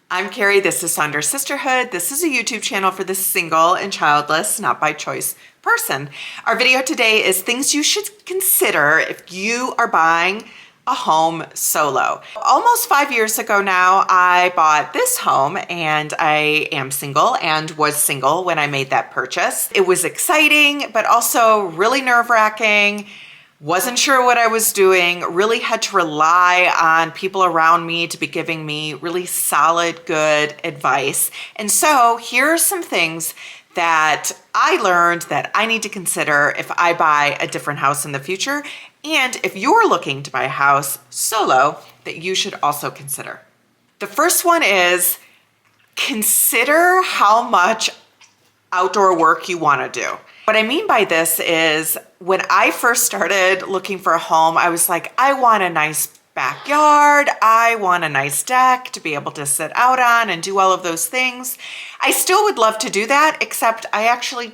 I'm Carrie, this is Sonder Sisterhood. This is a YouTube channel for the single and childless, not by choice person. Our video today is things you should consider if you are buying a home solo. Almost 5 years ago now, I bought this home and I am single and was single when I made that purchase. It was exciting, but also really nerve-wracking. Wasn't sure what I was doing, really had to rely on people around me to be giving me really solid, good advice. And so here are some things that I learned that I need to consider if I buy a different house in the future, and if you're looking to buy a house solo, that you should also consider. The first one is consider how much outdoor work you want to do. What I mean by this is when I first started looking for a home, I was like, I want a nice backyard. I want a nice deck to be able to sit out on and do all of those things. I still would love to do that, except I actually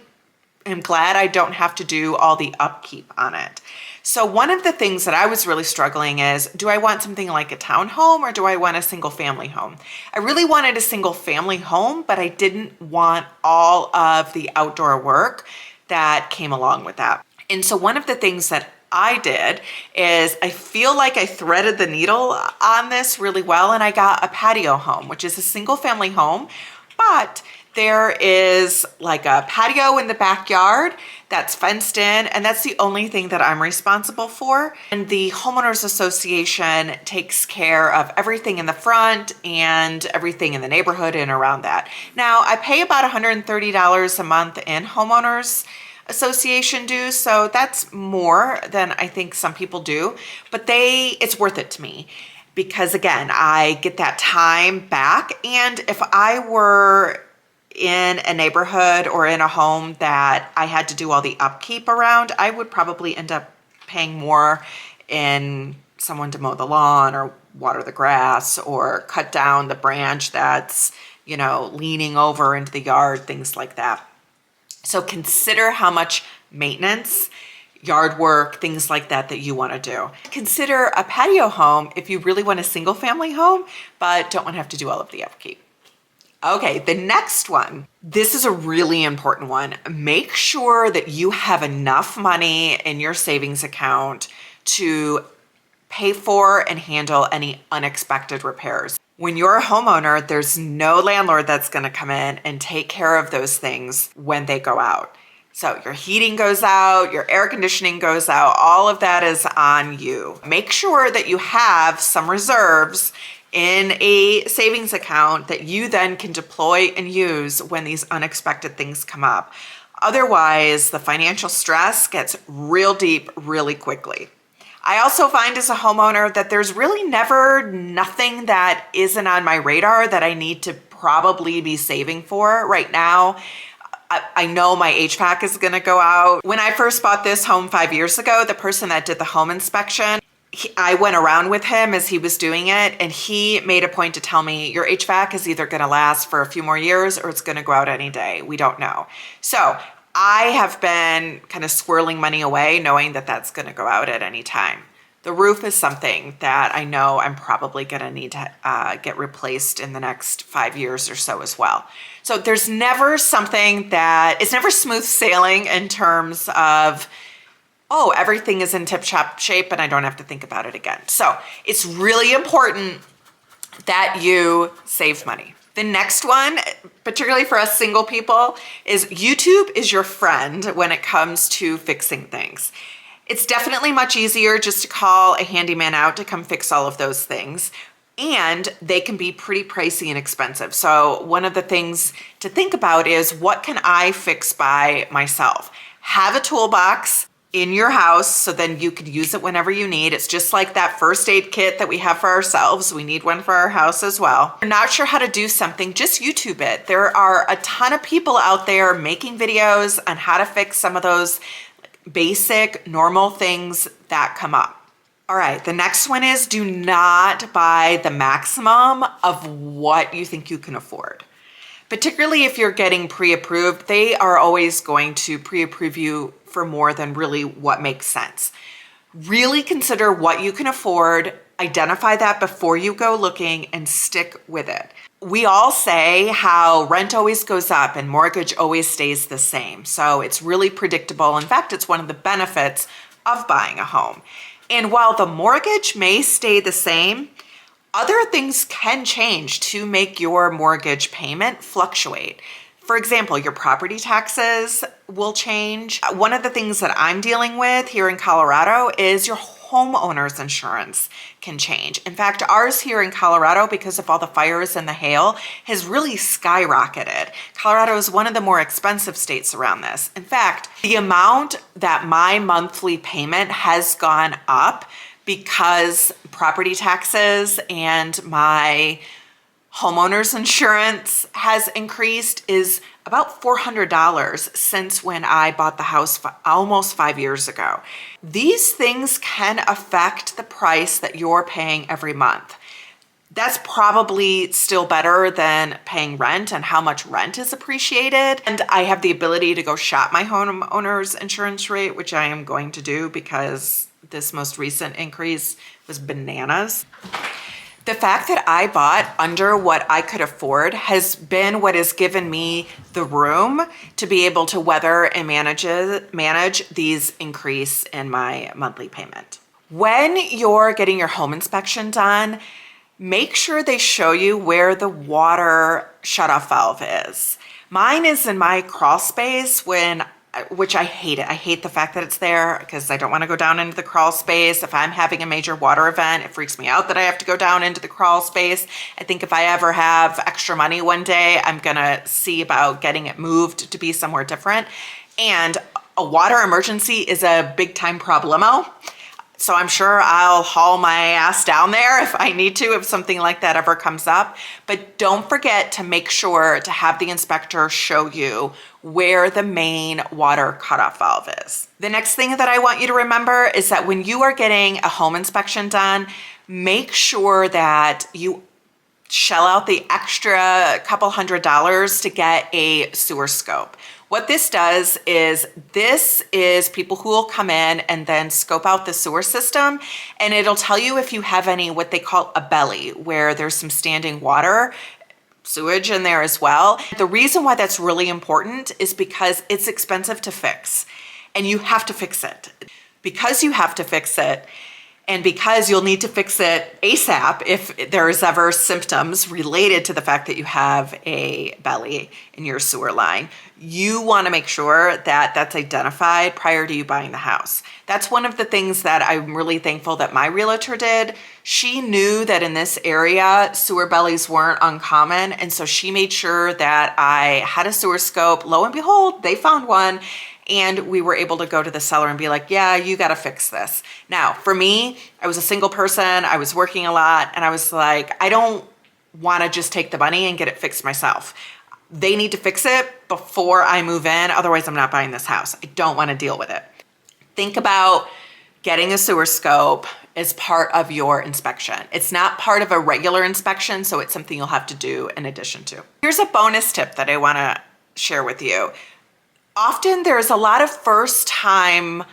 am glad I don't have to do all the upkeep on it. So one of the things that I was really struggling is, do I want something like a townhome or do I want a single family home? I really wanted a single family home, but I didn't want all of the outdoor work that came along with that. And so one of the things that I did is I feel like I threaded the needle on this really well, and I got a patio home, which is a single family home, but there is like a patio in the backyard that's fenced in, and that's the only thing that I'm responsible for. And the homeowners association takes care of everything in the front and everything in the neighborhood and around that. Now, I pay about $130 a month in homeowners association dues, so that's more than I think some people do, but it's worth it to me. Because again, I get that time back, and if I were in a neighborhood or in a home that I had to do all the upkeep around, I would probably end up paying more in someone to mow the lawn or water the grass or cut down the branch that's, leaning over into the yard, things like that. So consider how much maintenance, yard work, things like that you want to do. Consider a patio home if you really want a single family home, but don't want to have to do all of the upkeep. Okay, the next one. This is a really important one. Make sure that you have enough money in your savings account to pay for and handle any unexpected repairs. When you're a homeowner, there's no landlord that's going to come in and take care of those things when they go out. So your heating goes out, your air conditioning goes out, all of that is on you. Make sure that you have some reserves in a savings account that you then can deploy and use when these unexpected things come up. Otherwise, the financial stress gets real deep really quickly. I also find as a homeowner that there's really never nothing that isn't on my radar that I need to probably be saving for right now. I know my HVAC is gonna go out. When I first bought this home 5 years ago, the person that did the home inspection, I went around with him as he was doing it, and he made a point to tell me, your HVAC is either gonna last for a few more years or it's gonna go out any day. We don't know. So I have been kind of squirreling money away, knowing that that's gonna go out at any time. The roof is something that I know I'm probably gonna need to get replaced in the next 5 years or so as well. So there's never something it's never smooth sailing in terms of, oh, everything is in tip-top shape and I don't have to think about it again. So it's really important that you save money. The next one, particularly for us single people, is YouTube is your friend when it comes to fixing things. It's definitely much easier just to call a handyman out to come fix all of those things, and they can be pretty pricey and expensive. So one of the things to think about is, what can I fix by myself? Have a toolbox in your house so then you can use it whenever you need. It's just like that first aid kit that we have for ourselves. We need one for our house as well. If you're not sure how to do something, just YouTube it. There are a ton of people out there making videos on how to fix some of those basic, normal things that come up. All right, the next one is, do not buy the maximum of what you think you can afford. Particularly if you're getting pre-approved, they are always going to pre-approve you for more than really what makes sense. Really consider what you can afford identify that before you go looking and stick with it. We all say how rent always goes up and mortgage always stays the same. So it's really predictable. In fact, it's one of the benefits of buying a home. And while the mortgage may stay the same, other things can change to make your mortgage payment fluctuate. For example, your property taxes will change. One of the things that I'm dealing with here in Colorado is your homeowner's insurance can change. In fact, ours here in Colorado, because of all the fires and the hail, has really skyrocketed. Colorado is one of the more expensive states around this. In fact, the amount that my monthly payment has gone up because property taxes and my homeowner's insurance has increased is about $400 since when I bought the house almost 5 years ago. These things can affect the price that you're paying every month. That's probably still better than paying rent and how much rent is appreciated. And I have the ability to go shop my homeowner's insurance rate, which I am going to do because this most recent increase was bananas. The fact that I bought under what I could afford has been what has given me the room to be able to weather and manage these increase in my monthly payment. When you're getting your home inspection done, make sure they show you where the water shutoff valve is. Mine is in my crawl space, which I hate it. I hate the fact that it's there because I don't want to go down into the crawl space. If I'm having a major water event, it freaks me out that I have to go down into the crawl space. I think if I ever have extra money one day, I'm gonna see about getting it moved to be somewhere different. And a water emergency is a big time problemo. So I'm sure I'll haul my ass down there if I need to, if something like that ever comes up. But don't forget to make sure to have the inspector show you where the main water cutoff valve is. The next thing that I want you to remember is that when you are getting a home inspection done, make sure that you shell out the extra couple $100 to get a sewer scope. What this does is people who will come in and then scope out the sewer system, and it'll tell you if you have any what they call a belly, where there's some standing water, sewage in there as well. The reason why that's really important is because it's expensive to fix and you have to fix it. Because you have to fix it, and because you'll need to fix it ASAP if there's ever symptoms related to the fact that you have a belly in your sewer line, you want to make sure that that's identified prior to you buying the house. That's one of the things that I'm really thankful that my realtor did. She knew that in this area, sewer bellies weren't uncommon, and so she made sure that I had a sewer scope. Lo and behold, they found one. And we were able to go to the seller and be like, yeah, you got to fix this. Now, for me, I was a single person. I was working a lot. And I was like, I don't want to just take the money and get it fixed myself. They need to fix it before I move in. Otherwise, I'm not buying this house. I don't want to deal with it. Think about getting a sewer scope as part of your inspection. It's not part of a regular inspection, so it's something you'll have to do in addition to. Here's a bonus tip that I want to share with you. Often there's a lot of first-time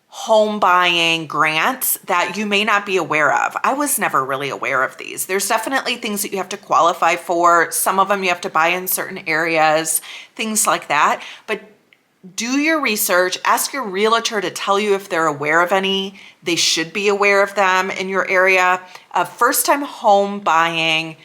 home buying grants that you may not be aware of. I was never really aware of these. There's definitely things that you have to qualify for. Some of them you have to buy in certain areas, things like that. But do your research, ask your realtor to tell you if they're aware of any. They should be aware of them in your area. First-time home buying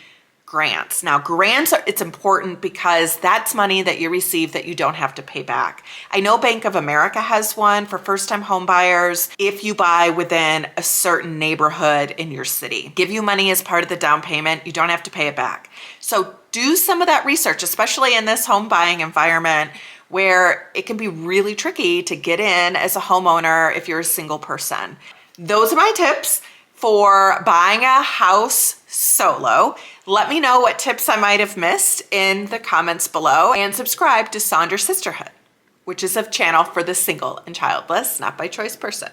grants. Now, grants, it's important because that's money that you receive that you don't have to pay back. I know Bank of America has one for first-time home buyers if you buy within a certain neighborhood in your city. Give you money as part of the down payment. You don't have to pay it back. So do some of that research, especially in this home buying environment where it can be really tricky to get in as a homeowner if you're a single person. Those are my tips for buying a house solo. Let me know what tips I might have missed in the comments below, and subscribe to Saunders Sisterhood, which is a channel for the single and childless, not by choice person.